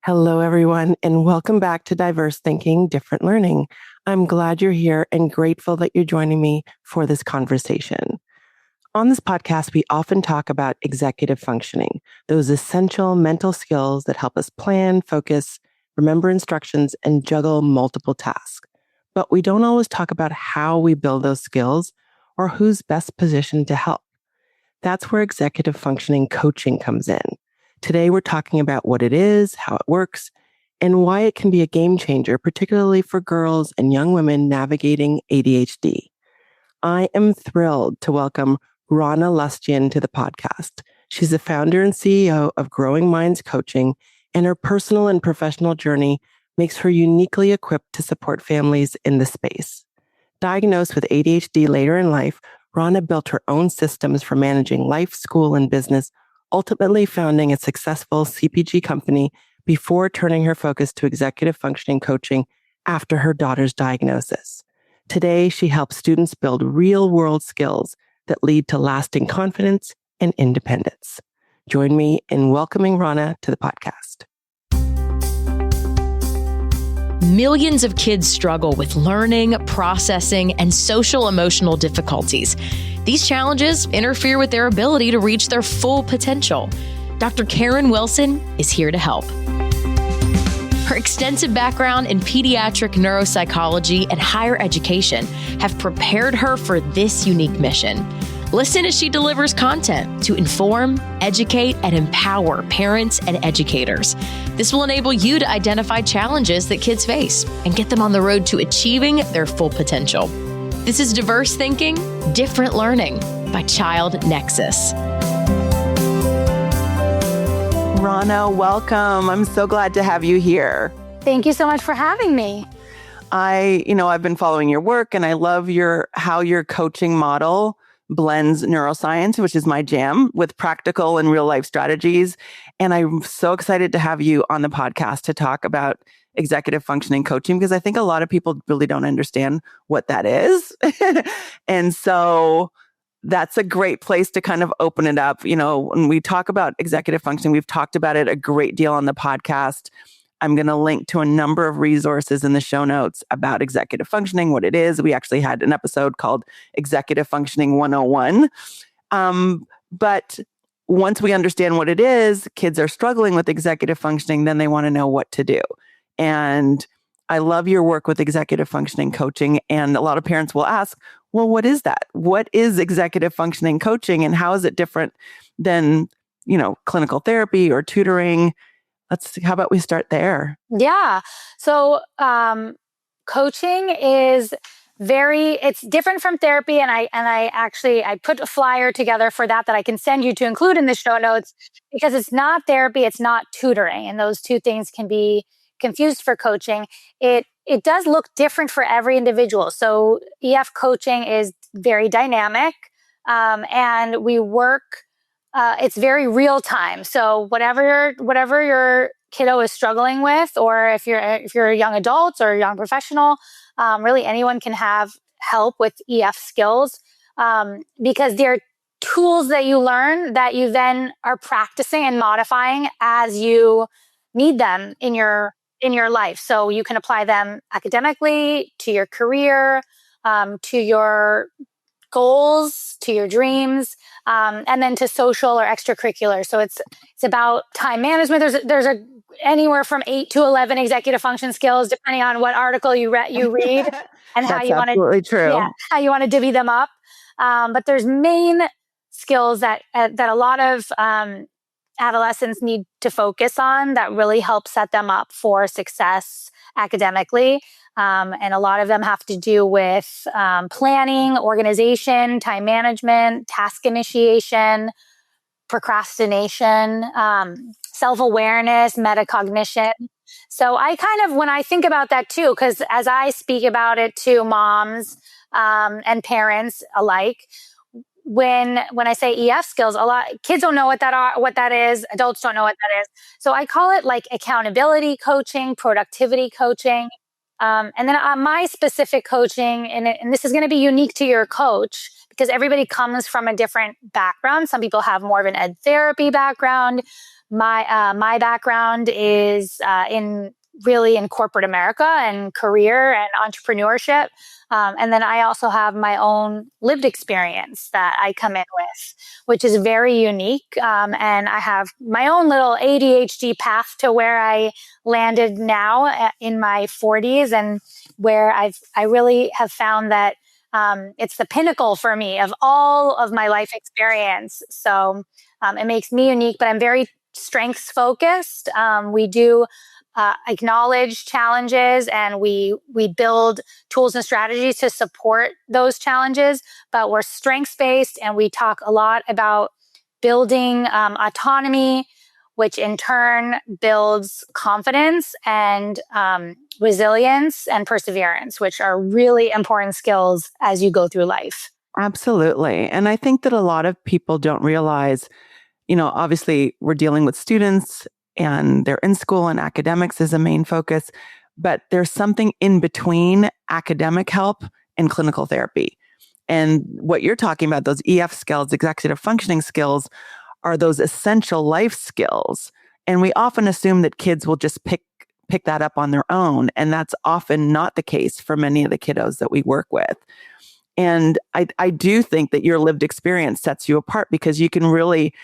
Hello, everyone, and welcome back to Diverse Thinking, Different Learning. I'm glad you're here and grateful that you're joining me for this conversation. On this podcast, we often talk about executive functioning, those essential mental skills that help us plan, focus, remember instructions, and juggle multiple tasks. But we don't always talk about how we build those skills or who's best positioned to help. That's where executive functioning coaching comes in. Today, we're talking about what it is, how it works, and why it can be a game changer, particularly for girls and young women navigating ADHD. I am thrilled to welcome Rana Lustyan to the podcast. She's the founder and CEO of Growing Minds Coaching, and her personal and professional journey makes her uniquely equipped to support families in this space. Diagnosed with ADHD later in life, Rana built her own systems for managing life, school, and business, ultimately founding a successful CPG company before turning her focus to executive functioning coaching after her daughter's diagnosis. Today, she helps students build real-world skills that lead to lasting confidence and independence. Join me in welcoming Rana to the podcast. Millions of kids struggle with learning, processing, and social emotional difficulties. These challenges interfere with their ability to reach their full potential. Dr. Karen Wilson is here to help. Her extensive background in pediatric neuropsychology and higher education have prepared her for this unique mission. Listen as she delivers content to inform, educate, and empower parents and educators. This will enable you to identify challenges that kids face and get them on the road to achieving their full potential. This is Diverse Thinking, Different Learning by Child Nexus. Rana, welcome. I'm so glad to have you here. Thank you so much for having me. I've been following your work and I love how your coaching model blends neuroscience, which is my jam, with practical and real life strategies. And I'm so excited to have you on the podcast to talk about executive functioning coaching, because I think a lot of people really don't understand what that is. And so that's a great place to kind of open it up. You know, when we talk about executive functioning, we've talked about it a great deal on the podcast. I'm going to link to a number of resources in the show notes about executive functioning, what it is. We actually had an episode called Executive Functioning 101. But once we understand what it is, kids are struggling with executive functioning, then they want to know what to do. And I love your work with executive functioning coaching. And a lot of parents will ask, well, what is that? What is executive functioning coaching and how is it different than, clinical therapy or tutoring? How about we start there? Yeah. So coaching is it's different from therapy. And I put a flyer together for that I can send you to include in the show notes, because it's not therapy, it's not tutoring. And those two things can be confused for coaching. It does look different for every individual. So EF coaching is very dynamic, and we work. It's very real time. So whatever your kiddo is struggling with, or if you're a young adult or a young professional, really anyone can have help with EF skills, because they're tools that you learn that you then are practicing and modifying as you need them in your life. So you can apply them academically, to your career, to your goals, to your dreams, and then to social or extracurricular. So it's about time management. There's anywhere from 8 to 11 executive function skills, depending on what article you read and how you want to how you want to divvy them up. But there's main skills that a lot of adolescents need to focus on that really help set them up for success academically. And a lot of them have to do with planning, organization, time management, task initiation, procrastination, self-awareness, metacognition. So when I think about that too, because as I speak about it to moms and parents alike, when I say EF skills, a lot kids don't know what that is. Adults don't know what that is. So I call it like accountability coaching, productivity coaching. And then my specific coaching, and this is going to be unique to your coach, because everybody comes from a different background. Some people have more of an ed therapy background. My background is in corporate America and career and entrepreneurship. And then I also have my own lived experience that I come in with, which is very unique. And I have my own little ADHD path to where I landed now in my 40s, and where I really have found that it's the pinnacle for me of all of my life experience. So it makes me unique, but I'm very strengths focused. We do acknowledge challenges, and we build tools and strategies to support those challenges, but we're strengths based, and we talk a lot about building autonomy, which in turn builds confidence and resilience and perseverance, which are really important skills as you go through life. Absolutely. And I think that a lot of people don't realize, obviously we're dealing with students and they're in school and academics is a main focus, but there's something in between academic help and clinical therapy. And what you're talking about, those EF skills, executive functioning skills, are those essential life skills. And we often assume that kids will just pick that up on their own. And that's often not the case for many of the kiddos that we work with. And I do think that your lived experience sets you apart, because you can really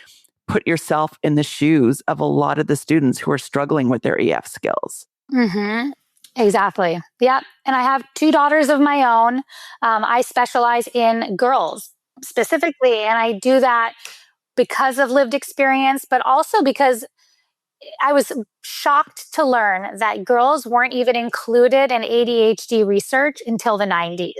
put yourself in the shoes of a lot of the students who are struggling with their EF skills. Mm-hmm. Exactly. Yeah. And I have 2 daughters of my own. I specialize in girls specifically, and I do that because of lived experience, but also because I was shocked to learn that girls weren't even included in ADHD research until the 90s.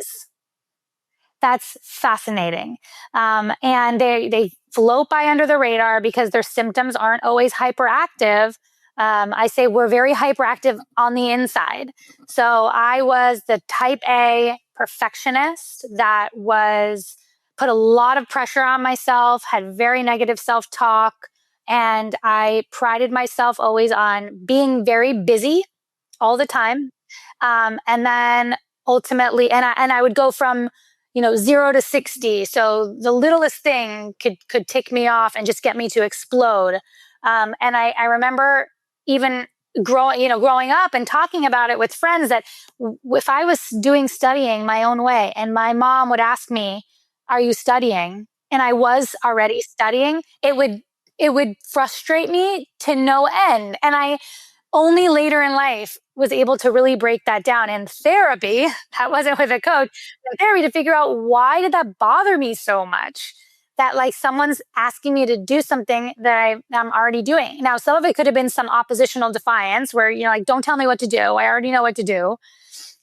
That's fascinating. And they float by under the radar because their symptoms aren't always hyperactive. I say we're very hyperactive on the inside. So I was the type A perfectionist that put a lot of pressure on myself, had very negative self-talk, and I prided myself always on being very busy all the time. And then ultimately, and I would go from 0 to 60. So the littlest thing could tick me off and just get me to explode. And I remember even growing up and talking about it with friends, that if I was studying my own way and my mom would ask me, "Are you studying?" and I was already studying, it would frustrate me to no end. And I only later in life was able to really break that down in therapy. That wasn't with a coach, in therapy, to figure out why did that bother me so much, that like someone's asking me to do something that I'm already doing. Now, some of it could have been some oppositional defiance where, don't tell me what to do. I already know what to do.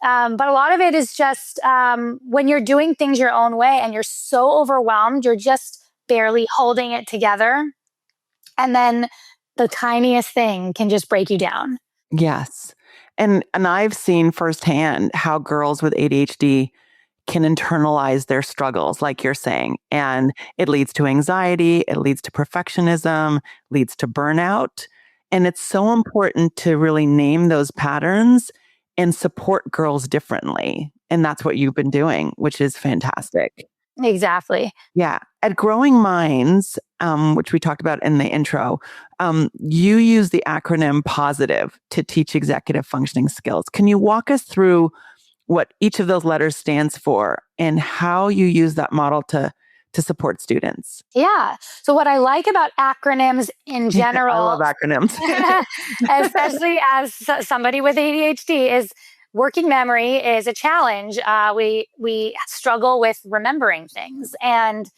But a lot of it is just when you're doing things your own way and you're so overwhelmed, you're just barely holding it together. And then the tiniest thing can just break you down. Yes. And I've seen firsthand how girls with ADHD can internalize their struggles, like you're saying. And it leads to anxiety, it leads to perfectionism, leads to burnout. And it's so important to really name those patterns and support girls differently. And that's what you've been doing, which is fantastic. Exactly. Yeah. At Growing Minds, which we talked about in the intro, you use the acronym POSITIVE to teach executive functioning skills. Can you walk us through what each of those letters stands for and how you use that model to support students? Yeah. So what I like about acronyms in general, I love acronyms, especially as somebody with ADHD, is working memory is a challenge. We struggle with remembering things, and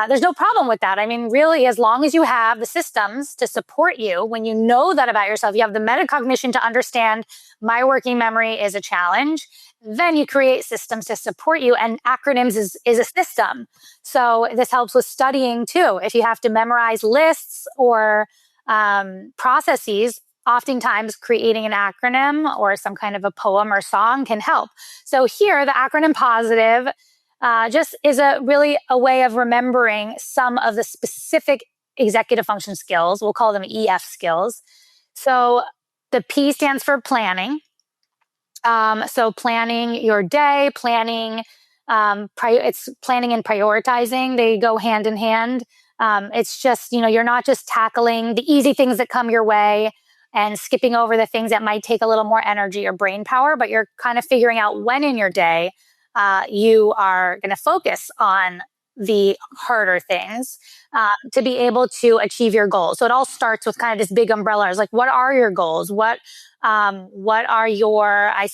there's no problem with that. I mean, really, as long as you have the systems to support you, when you know that about yourself, you have the metacognition to understand my working memory is a challenge, then you create systems to support you, and acronyms is a system. So this helps with studying too. If you have to memorize lists or processes, oftentimes creating an acronym or some kind of a poem or song can help. So here, the acronym POSITIVE just is really a way of remembering some of the specific executive function skills. We'll call them EF skills. So the P stands for planning. So planning your day, planning It's planning and prioritizing. They go hand in hand. It's just, you're not just tackling the easy things that come your way and skipping over the things that might take a little more energy or brain power, but you're kind of figuring out when in your day you are going to focus on the harder things to be able to achieve your goals. So it all starts with kind of this big umbrella. It's like, what are your goals? What are I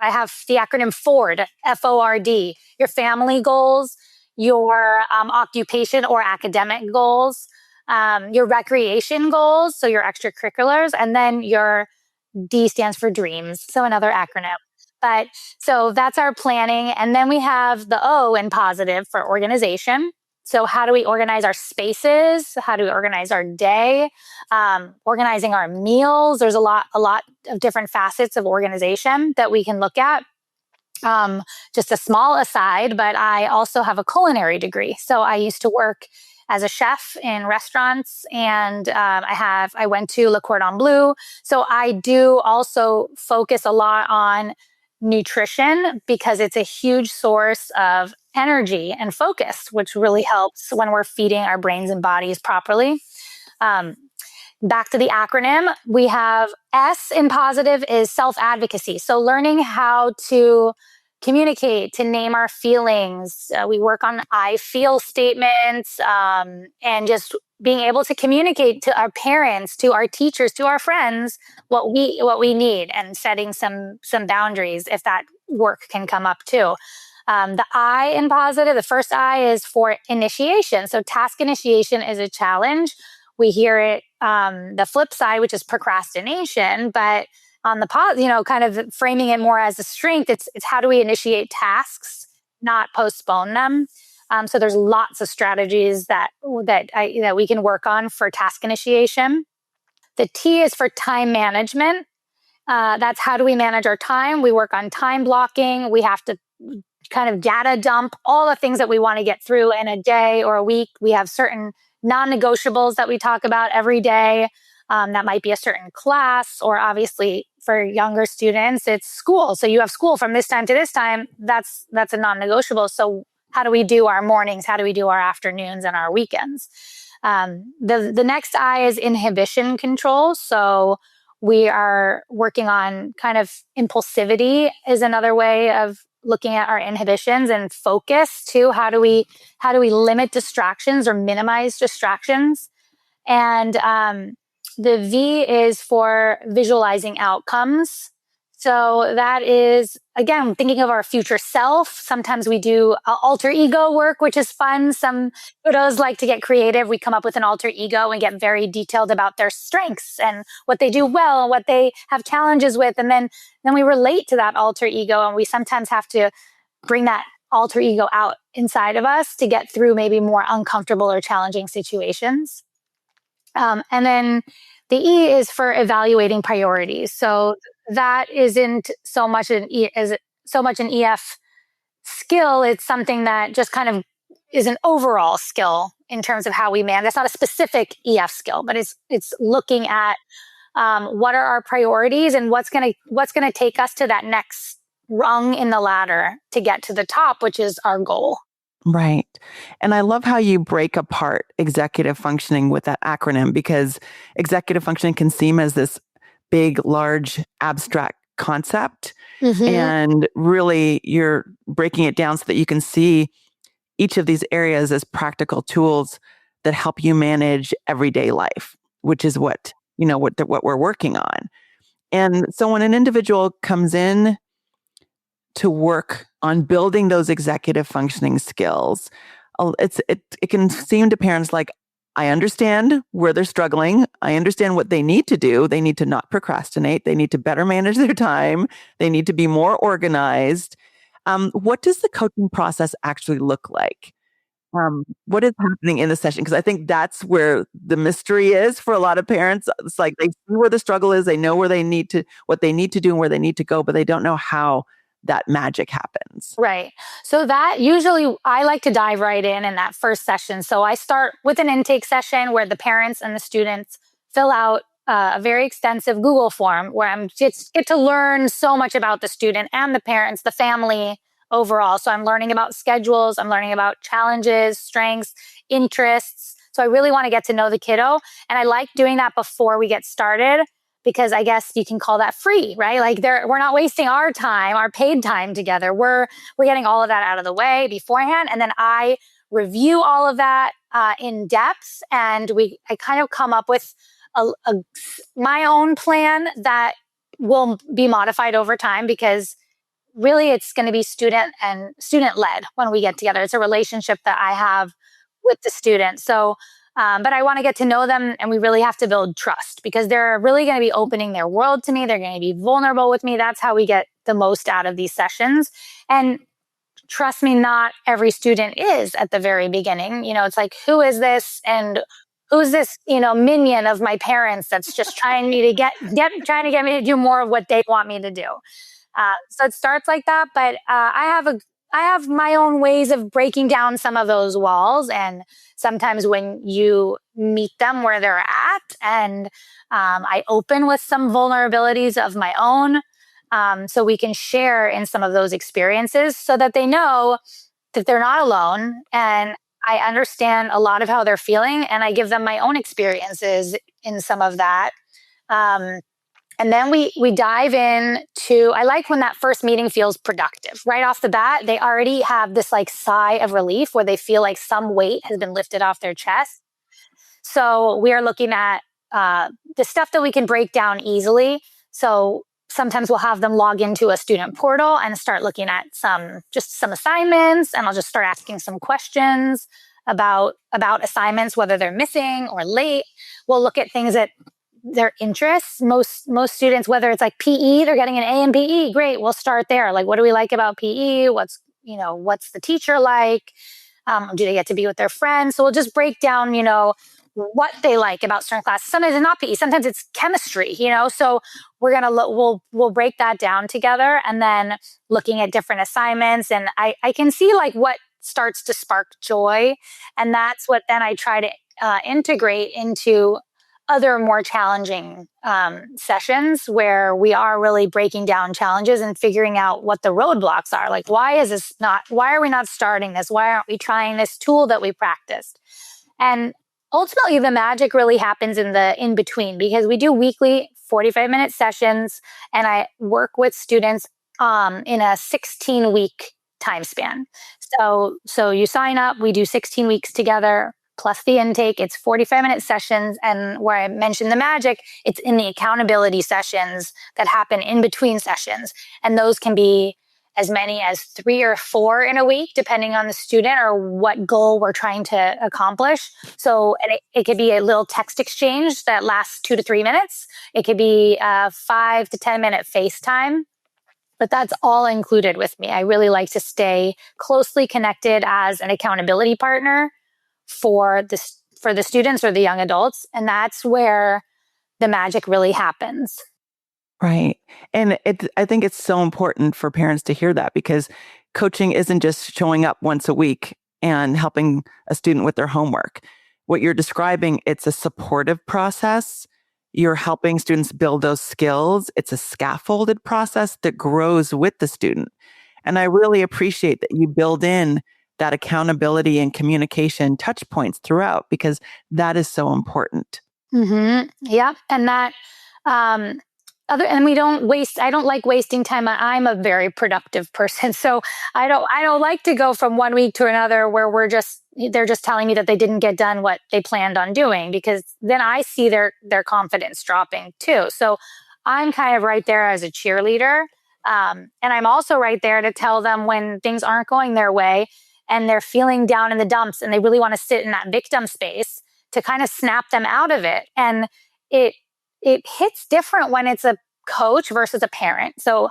have the acronym FORD, FORD, your family goals, your occupation or academic goals, your recreation goals, so your extracurriculars, and then your D stands for dreams, so another acronym. But so that's our planning. And then we have the O in positive for organization. So how do we organize our spaces? How do we organize our day? Organizing our meals. There's a lot of different facets of organization that we can look at. Just a small aside, but I also have a culinary degree. So I used to work as a chef in restaurants, and I went to Le Cordon Bleu. So I do also focus a lot on nutrition because it's a huge source of energy and focus, which really helps when we're feeding our brains and bodies properly. Back to the acronym, we have S in positive is self-advocacy. So learning how to communicate, to name our feelings. We work on I feel statements, and just being able to communicate to our parents, to our teachers, to our friends what we need, and setting some boundaries if that work can come up too. The I in positive, the first I is for initiation. So task initiation is a challenge. We hear it the flip side, which is procrastination, but on the kind of framing it more as a strength, it's how do we initiate tasks, not postpone them. So there's lots of strategies that we can work on for task initiation. The T is for time management. That's how do we manage our time? We work on time blocking. We have to kind of data dump all the things that we want to get through in a day or a week. We have certain non-negotiables that we talk about every day. That might be a certain class, or obviously for younger students, it's school. So you have school from this time to this time. That's a non-negotiable. So how do we do our mornings? How do we do our afternoons and our weekends? The next I is inhibition control. So we are working on kind of impulsivity is another way of looking at our inhibitions, and focus too. How do we limit distractions or minimize distractions? And the V is for visualizing outcomes. So that is, again, thinking of our future self. Sometimes we do alter ego work, which is fun. Some kiddos like to get creative. We come up with an alter ego and get very detailed about their strengths and what they do well and what they have challenges with. And then we relate to that alter ego. And we sometimes have to bring that alter ego out inside of us to get through maybe more uncomfortable or challenging situations. And then the E is for evaluating priorities. So that isn't so much an EF skill. It's something that just kind of is an overall skill in terms of how we manage. That's not a specific EF skill, but it's looking at what are our priorities and what's gonna take us to that next rung in the ladder to get to the top, which is our goal. Right. And I love how you break apart executive functioning with that acronym, because executive functioning can seem as this big, large, abstract concept. Mm-hmm. And really, you're breaking it down so that you can see each of these areas as practical tools that help you manage everyday life, which is what we're working on. And so when an individual comes in to work on building those executive functioning skills, it can seem to parents like, I understand where they're struggling. I understand what they need to do. They need to not procrastinate. They need to better manage their time. They need to be more organized. What does the coaching process actually look like? What is happening in the session? Because I think that's where the mystery is for a lot of parents. It's like they see where the struggle is. They know what they need to do and where they need to go, but they don't know how that magic happens. Right. So that usually I like to dive right in that first session. So I start with an intake session where the parents and the students fill out a very extensive Google form where I'm just get to learn so much about the student and the parents, the family, overall. So I'm learning about schedules, I'm learning about challenges, strengths, interests. So I really want to get to know the kiddo. And I like doing that before we get started, because I guess you can call that free, right? Like we're not wasting our time, our paid time together. We're getting all of that out of the way beforehand. And then I review all of that in depth. And I kind of come up with my own plan that will be modified over time, because really it's going to be student led when we get together. It's a relationship that I have with the student. So, but I want to get to know them, and we really have to build trust, because they're really going to be opening their world to me. They're going to be vulnerable with me. That's how we get the most out of these sessions. And trust me, not every student is at the very beginning. It's like, who is this? And who's this, minion of my parents that's just trying to get me to do more of what they want me to do. So it starts like that, but I have my own ways of breaking down some of those walls. And sometimes when you meet them where they're at, and I open with some vulnerabilities of my own, so we can share in some of those experiences, so that they know that they're not alone. And I understand a lot of how they're feeling, and I give them my own experiences in some of that. And then we dive into, I like when that first meeting feels productive. Right off the bat, they already have this like sigh of relief where they feel like some weight has been lifted off their chest. So we are looking at the stuff that we can break down easily. So sometimes we'll have them log into a student portal and start looking at some assignments, and I'll just start asking some questions about assignments, whether they're missing or late. We'll look at things that their interests. Most students, whether it's like PE, they're getting an A in PE. Great. We'll start there. Like, what do we like about PE? What's the teacher like? Do they get to be with their friends? So we'll just break down, what they like about certain classes. Sometimes it's not PE. Sometimes it's chemistry, so we're going to we'll break that down together, and then looking at different assignments. And I can see like what starts to spark joy. And that's what then I try to integrate into other more challenging sessions, where we are really breaking down challenges and figuring out what the roadblocks are. Like, why are we not starting this? Why aren't we trying this tool that we practiced? And ultimately the magic really happens in between, because we do weekly 45-minute sessions, and I work with students in a 16-week time span. So you sign up, we do 16 weeks together, plus the intake. It's 45-minute sessions. And where I mentioned the magic, it's in the accountability sessions that happen in between sessions. And those can be as many as 3 or 4 in a week, depending on the student or what goal we're trying to accomplish. So it could be a little text exchange that lasts 2 to 3 minutes. It could be a 5 to 10 minute FaceTime. But that's all included with me. I really like to stay closely connected as an accountability partner for the students or the young adults. And that's where the magic really happens. Right. And I think it's so important for parents to hear that, because coaching isn't just showing up once a week and helping a student with their homework. What you're describing, it's a supportive process. You're helping students build those skills. It's a scaffolded process that grows with the student. And I really appreciate that you build in that accountability and communication touch points throughout, because that is so important. Mm-hmm. Yeah. And that, I don't like wasting time. I'm a very productive person. So I don't like to go from one week to another where they're just telling me that they didn't get done what they planned on doing, because then I see their confidence dropping too. So I'm kind of right there as a cheerleader. And I'm also right there to tell them when things aren't going their way and they're feeling down in the dumps and they really want to sit in that victim space, to kind of snap them out of it. And it hits different when it's a coach versus a parent. So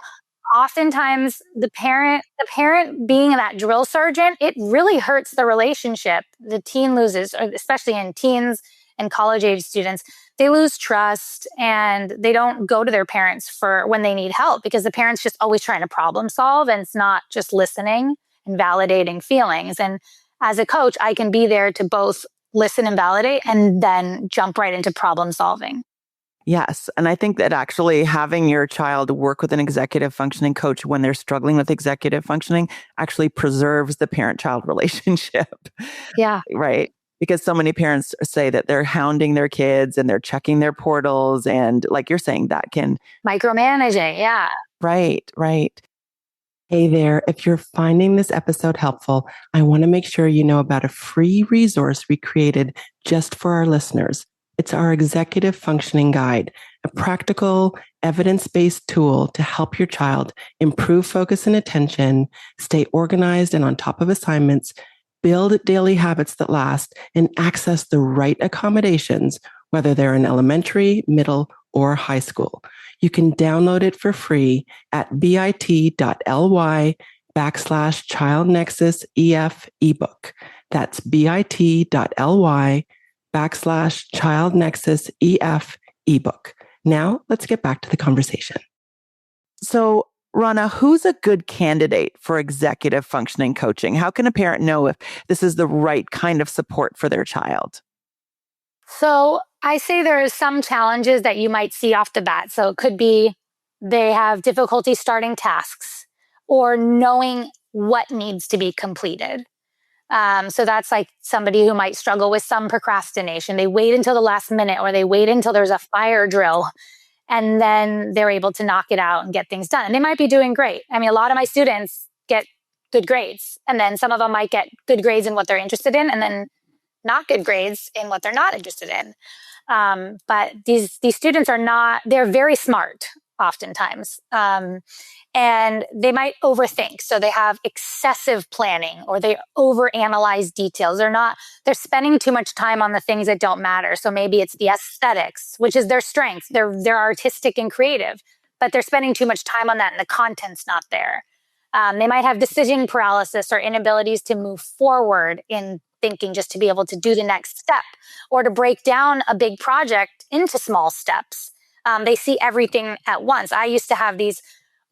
oftentimes the parent being that drill sergeant, it really hurts the relationship. The teen loses, especially in teens and college age students, they lose trust and they don't go to their parents for when they need help, because the parent's just always trying to problem solve, and it's not just listening and validating feelings. And as a coach, I can be there to both listen and validate, and then jump right into problem solving. Yes. And I think that actually having your child work with an executive functioning coach when they're struggling with executive functioning actually preserves the parent-child relationship. Yeah. Right. Because so many parents say that they're hounding their kids and they're checking their portals. And like you're saying, that can. Micromanaging. Yeah. Right. Hey there. If you're finding this episode helpful, I want to make sure you know about a free resource we created just for our listeners. It's our executive functioning guide, a practical, evidence-based tool to help your child improve focus and attention, stay organized and on top of assignments, build daily habits that last, and access the right accommodations, whether they're in elementary, middle, or high school. You can download it for free at bit.ly/ChildNexusEF ebook. That's bit.ly/ChildNexusEF ebook. Now, let's get back to the conversation. So, Rana, who's a good candidate for executive functioning coaching? How can a parent know if this is the right kind of support for their child? So I say there are some challenges that you might see off the bat. So it could be they have difficulty starting tasks or knowing what needs to be completed. So that's like somebody who might struggle with some procrastination. They wait until the last minute or they wait until there's a fire drill and then they're able to knock it out and get things done. And they might be doing great. I mean, a lot of my students get good grades, and then some of them might get good grades in what they're interested in, and then not good grades in what they're not interested in. But these students they're very smart oftentimes. And they might overthink. So they have excessive planning or they overanalyze details. They're spending too much time on the things that don't matter. So maybe it's the aesthetics, which is their strength. They're artistic and creative, but they're spending too much time on that and the content's not there. They might have decision paralysis or inabilities to move forward in thinking just to be able to do the next step or to break down a big project into small steps. They see everything at once. I used to have these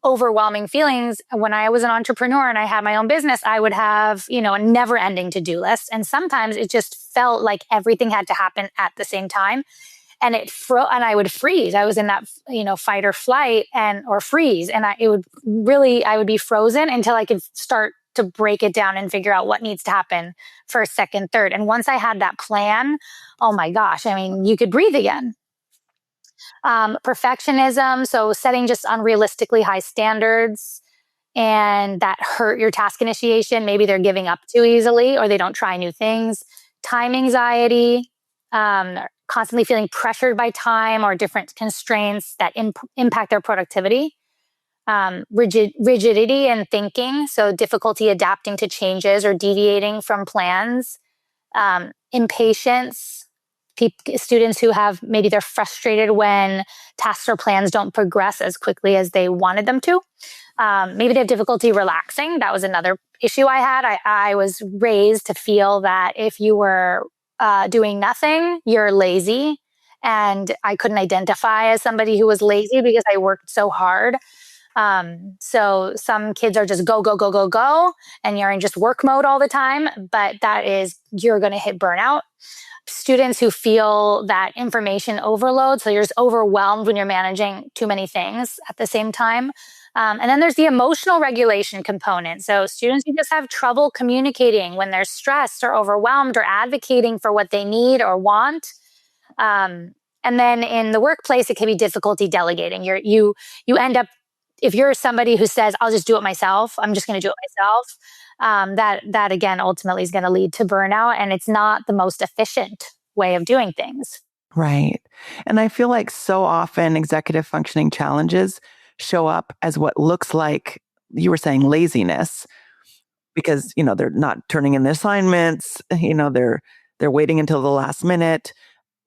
overwhelming feelings when I was an entrepreneur and I had my own business. I would have, a never ending to-do list. And sometimes it just felt like everything had to happen at the same time. And and I would freeze. I was in that, fight or flight or freeze. And I would be frozen until I could start to break it down and figure out what needs to happen first, second, third. And once I had that plan, oh my gosh, you could breathe again. Perfectionism, so setting just unrealistically high standards and that hurt your task initiation. Maybe they're giving up too easily or they don't try new things. Time anxiety, constantly feeling pressured by time or different constraints that impact their productivity. Rigidity in thinking, so difficulty adapting to changes or deviating from plans. Impatience, students who maybe they're frustrated when tasks or plans don't progress as quickly as they wanted them to. Maybe they have difficulty relaxing. That was another issue I had. I was raised to feel that if you were doing nothing, you're lazy. And I couldn't identify as somebody who was lazy because I worked so hard. So some kids are just go, go, go, go, go, and you're in just work mode all the time. But you're going to hit burnout. Students who feel that information overload. So you're just overwhelmed when you're managing too many things at the same time. And then there's the emotional regulation component. So students who just have trouble communicating when they're stressed or overwhelmed or advocating for what they need or want. And then in the workplace, it can be difficulty delegating. You end up, if you're somebody who says, I'll just do it myself, I'm just going to do it myself. That again, ultimately is going to lead to burnout, and it's not the most efficient way of doing things. Right. And I feel like so often executive functioning challenges show up as what looks like, you were saying, laziness, because, they're not turning in the assignments, they're waiting until the last minute,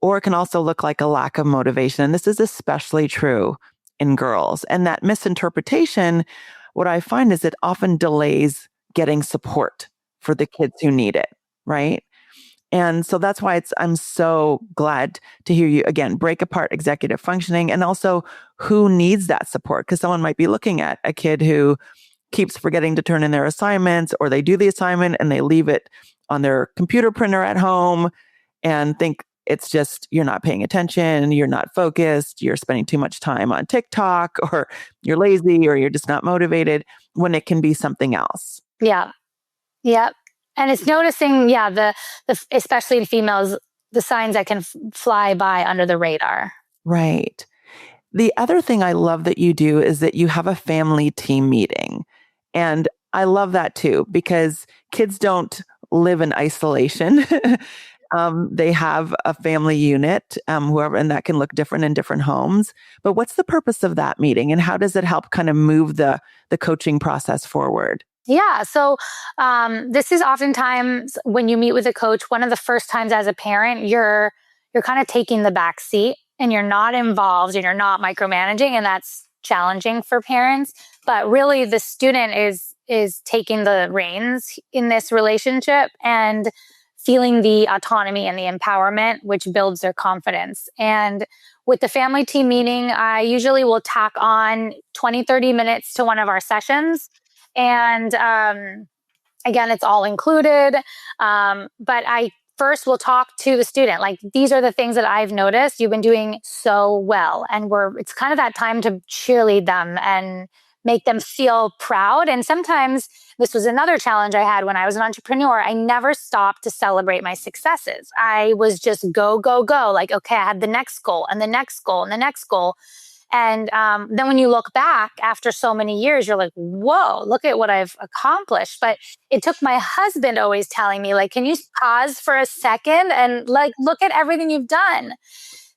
or it can also look like a lack of motivation. And this is especially true in girls. And that misinterpretation, what I find is it often delays getting support for the kids who need it, right? And so that's why I'm so glad to hear you again break apart executive functioning and also who needs that support. Because someone might be looking at a kid who keeps forgetting to turn in their assignments, or they do the assignment and they leave it on their computer printer at home and think it's just you're not paying attention, you're not focused, you're spending too much time on TikTok, or you're lazy, or you're just not motivated, when it can be something else. Yeah. Yep. And it's noticing, the especially in females, the signs that can fly by under the radar. Right. The other thing I love that you do is that you have a family team meeting. And I love that too, because kids don't live in isolation. They have a family unit, whoever, and that can look different in different homes. But what's the purpose of that meeting, and how does it help kind of move the coaching process forward? Yeah. So this is oftentimes when you meet with a coach, one of the first times as a parent, you're kind of taking the back seat and you're not involved and you're not micromanaging, and that's challenging for parents. But really, the student is taking the reins in this relationship and feeling the autonomy and the empowerment, which builds their confidence. And with the family team meeting, I usually will tack on 20, 30 minutes to one of our sessions. And again, it's all included. But I first will talk to the student. Like, these are the things that I've noticed. You've been doing so well. And it's kind of that time to cheerlead them and make them feel proud. And sometimes this was another challenge I had when I was an entrepreneur. I never stopped to celebrate my successes. I was just go, go, go. Like, okay, I had the next goal and the next goal and the next goal. And then when you look back after so many years, you're like, whoa, look at what I've accomplished. But it took my husband always telling me, like, can you pause for a second and like look at everything you've done?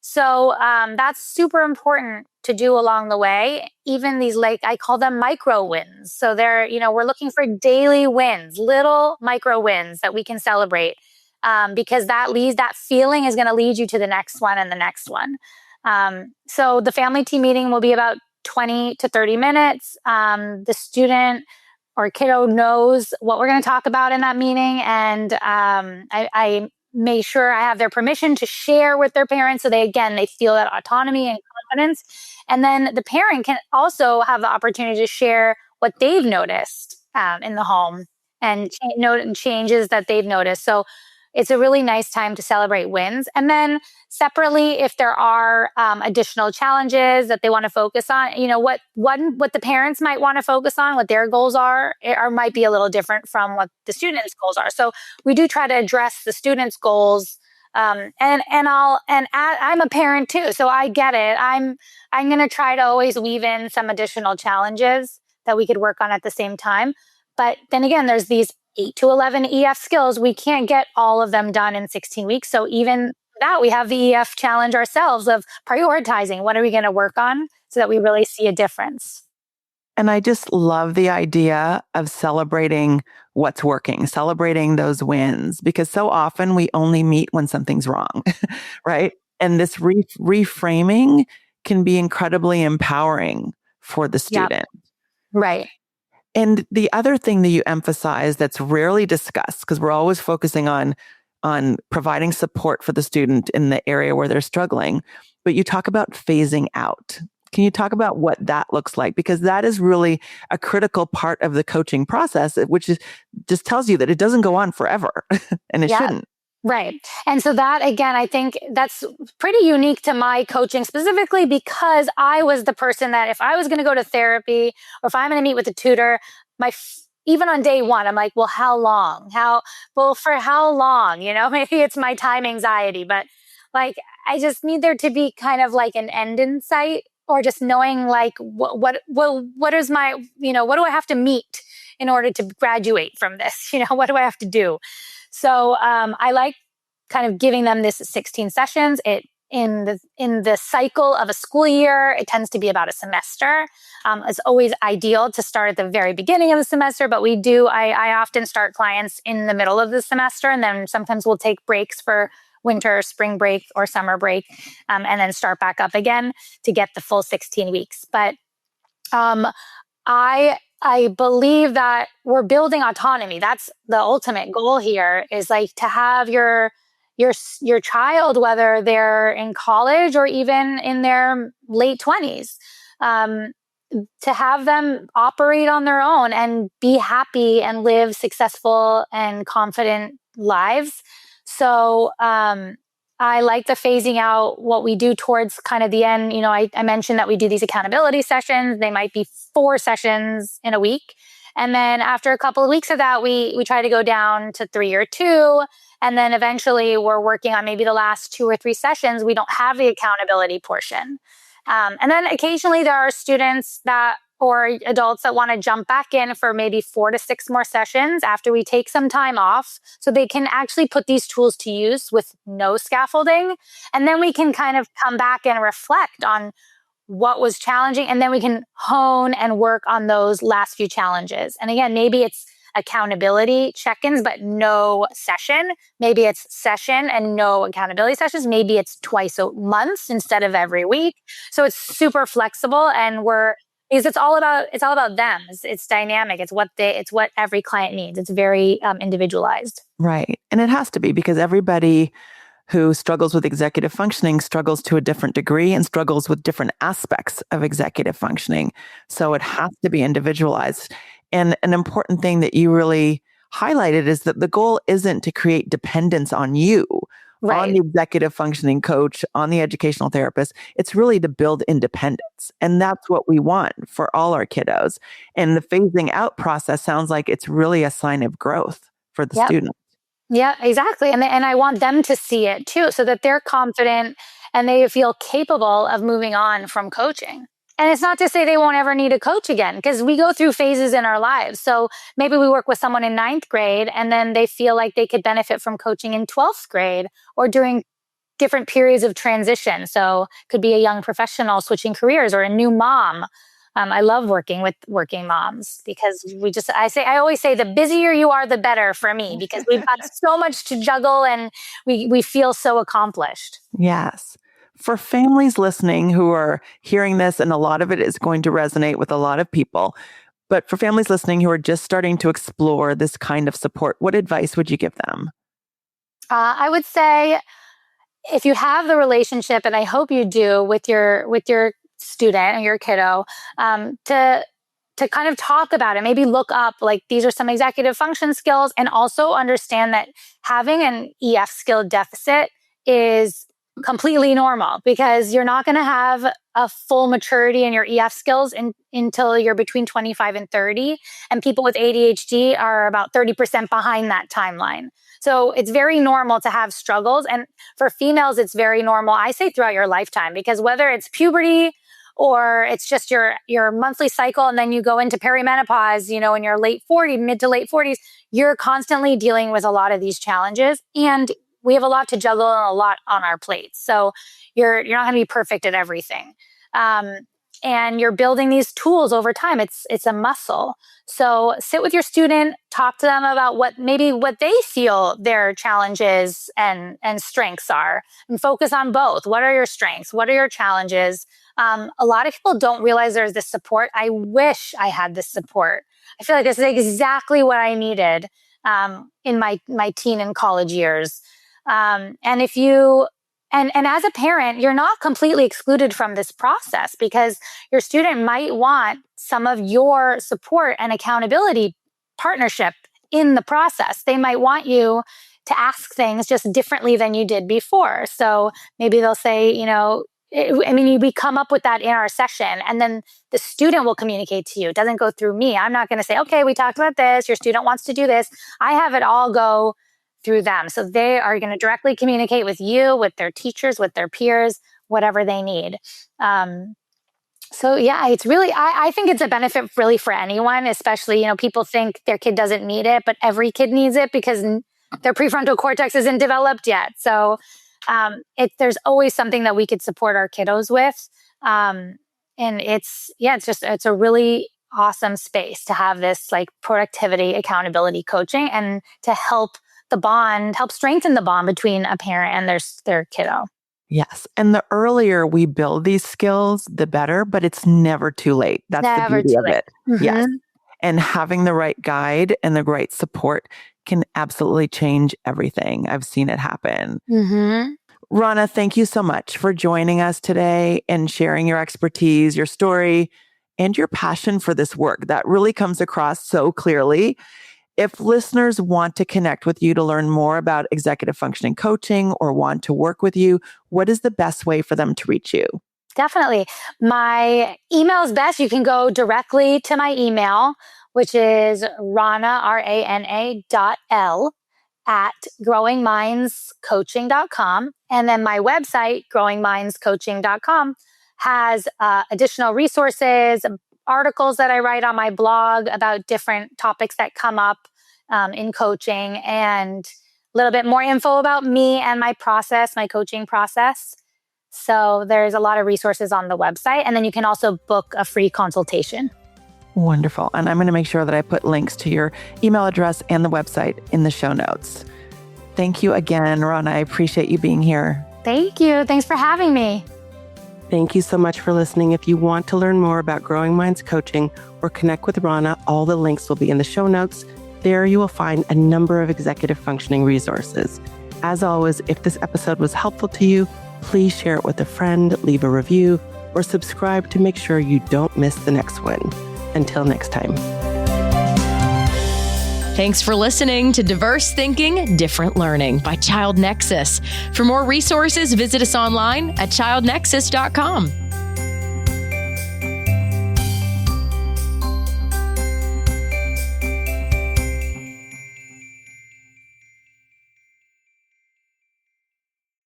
So that's super important to do along the way. Even these, like, I call them micro wins. So we're looking for daily wins, little micro wins that we can celebrate, because that feeling is going to lead you to the next one and the next one. So the family team meeting will be about 20 to 30 minutes. The student or kiddo knows what we're going to talk about in that meeting. And I make sure I have their permission to share with their parents. So they feel that autonomy and confidence. And then the parent can also have the opportunity to share what they've noticed in the home and changes that they've noticed. So it's a really nice time to celebrate wins. And then separately, if there are additional challenges that they want to focus on, what the parents might want to focus on, what their goals are, or might be a little different from what the students' goals are. So we do try to address the students' goals. I'm a parent too, so I get it. I'm going to try to always weave in some additional challenges that we could work on at the same time. But then again, there's these 8 to 11 EF skills. We can't get all of them done in 16 weeks. So even that, we have the EF challenge ourselves of prioritizing. What are we going to work on so that we really see a difference? And I just love the idea of celebrating what's working, celebrating those wins, because so often we only meet when something's wrong, right? And this reframing can be incredibly empowering for the student. Yep. Right. And the other thing that you emphasize that's rarely discussed, because we're always focusing on providing support for the student in the area where they're struggling, but you talk about phasing out. Can you talk about what that looks like? Because that is really a critical part of the coaching process, which just tells you that it doesn't go on forever and it shouldn't. Right. And so that, again, I think that's pretty unique to my coaching, specifically because I was the person that if I was going to go to therapy or if I'm going to meet with a tutor, even on day one, I'm like, well, how long? For how long? Maybe it's my time anxiety, but like, I just need there to be kind of like an end in sight, or just knowing like, what is my, what do I have to meet in order to graduate from this? What do I have to do? So I like kind of giving them this 16 sessions. In the cycle of a school year, it tends to be about a semester. It's always ideal to start at the very beginning of the semester, but I often start clients in the middle of the semester, and then sometimes we'll take breaks for winter, spring break, or summer break, and then start back up again to get the full 16 weeks. But I believe that we're building autonomy. That's the ultimate goal here, is like to have your child, whether they're in college or even in their late 20s, to have them operate on their own and be happy and live successful and confident lives. So I like the phasing out what we do towards kind of the end. I mentioned that we do these accountability sessions. They might be 4 sessions in a week. And then after a couple of weeks of that, we try to go down to 3 or 2. And then eventually we're working on maybe the last 2 or 3 sessions. We don't have the accountability portion. And then occasionally there are students or adults that want to jump back in for maybe 4 to 6 more sessions after we take some time off, so they can actually put these tools to use with no scaffolding. And then we can kind of come back and reflect on what was challenging. And then we can hone and work on those last few challenges. And again, maybe it's accountability check-ins, but no session. Maybe it's session and no accountability sessions. Maybe it's twice a month instead of every week. So it's super flexible, and because it's all about them. It's dynamic. It's what every client needs. It's very individualized. Right. And it has to be, because everybody who struggles with executive functioning struggles to a different degree and struggles with different aspects of executive functioning. So it has to be individualized. And an important thing that you really highlighted is that the goal isn't to create dependence on you, right, on the executive functioning coach, on the educational therapist. It's really to build independence. And that's what we want for all our kiddos. And the phasing out process sounds like it's really a sign of growth for the student. Yeah, exactly. And I want them to see it too, so that they're confident and they feel capable of moving on from coaching. And it's not to say they won't ever need a coach again, because we go through phases in our lives. So maybe we work with someone in 9th grade and then they feel like they could benefit from coaching in 12th grade or during different periods of transition. So it could be a young professional switching careers or a new mom. I love working with working moms, because I always say the busier you are, the better for me, because we've got so much to juggle and we feel so accomplished. Yes. For families listening who are hearing this, and a lot of it is going to resonate with a lot of people, but for families listening who are just starting to explore this kind of support, what advice would you give them? I would say, if you have the relationship, and I hope you do, with your student or your kiddo, to kind of talk about it, maybe look up, like, these are some executive function skills, and also understand that having an EF skill deficit is completely normal, because you're not going to have a full maturity in your EF skills until you're between 25 and 30. And people with ADHD are about 30% behind that timeline. So it's very normal to have struggles. And for females, it's very normal, I say, throughout your lifetime, because whether it's puberty or it's just your monthly cycle, and then you go into perimenopause, in your mid to late 40s, you're constantly dealing with a lot of these challenges. And we have a lot to juggle and a lot on our plates. So you're not going to be perfect at everything. And you're building these tools over time. It's a muscle. So sit with your student, talk to them about what they feel their challenges and strengths are, and focus on both. What are your strengths? What are your challenges? A lot of people don't realize there's this support. I wish I had this support. I feel like this is exactly what I needed in my teen and college years. And as a parent, you're not completely excluded from this process, because your student might want some of your support and accountability partnership in the process. They might want you to ask things just differently than you did before. So maybe they'll say, we come up with that in our session, and then the student will communicate to you. It doesn't go through me. I'm not going to say, okay, we talked about this. Your student wants to do this. I have it all go through them. So they are going to directly communicate with you, with their teachers, with their peers, whatever they need. So yeah, it's really, I think it's a benefit really for anyone, especially, people think their kid doesn't need it, but every kid needs it, because their prefrontal cortex isn't developed yet. So there's always something that we could support our kiddos with. And it's a really awesome space to have this, like, productivity, accountability coaching, and to help strengthen the bond between a parent and their kiddo. Yes. And the earlier we build these skills, the better, but it's never too late. That's the beauty of it. Mm-hmm. Yes. And having the right guide and the right support can absolutely change everything. I've seen it happen. Mm-hmm. Rana, thank you so much for joining us today and sharing your expertise, your story, and your passion for this work. That really comes across so clearly. If listeners want to connect with you to learn more about executive functioning coaching or want to work with you, what is the best way for them to reach you? Definitely. My email is best. You can go directly to my email, which is Rana, RANA.L at growingmindscoaching.com. And then my website, growingmindscoaching.com, has additional resources, articles that I write on my blog about different topics that come up in coaching, and a little bit more info about me and my process, my coaching process. So there's a lot of resources on the website. And then you can also book a free consultation. Wonderful. And I'm going to make sure that I put links to your email address and the website in the show notes. Thank you again, Rana. I appreciate you being here. Thank you. Thanks for having me. Thank you so much for listening. If you want to learn more about Growing Minds Coaching or connect with Rana, all the links will be in the show notes. There you will find a number of executive functioning resources. As always, if this episode was helpful to you, please share it with a friend, leave a review, or subscribe to make sure you don't miss the next one. Until next time. Thanks for listening to Diverse Thinking, Different Learning by Child Nexus. For more resources, visit us online at childnexus.com.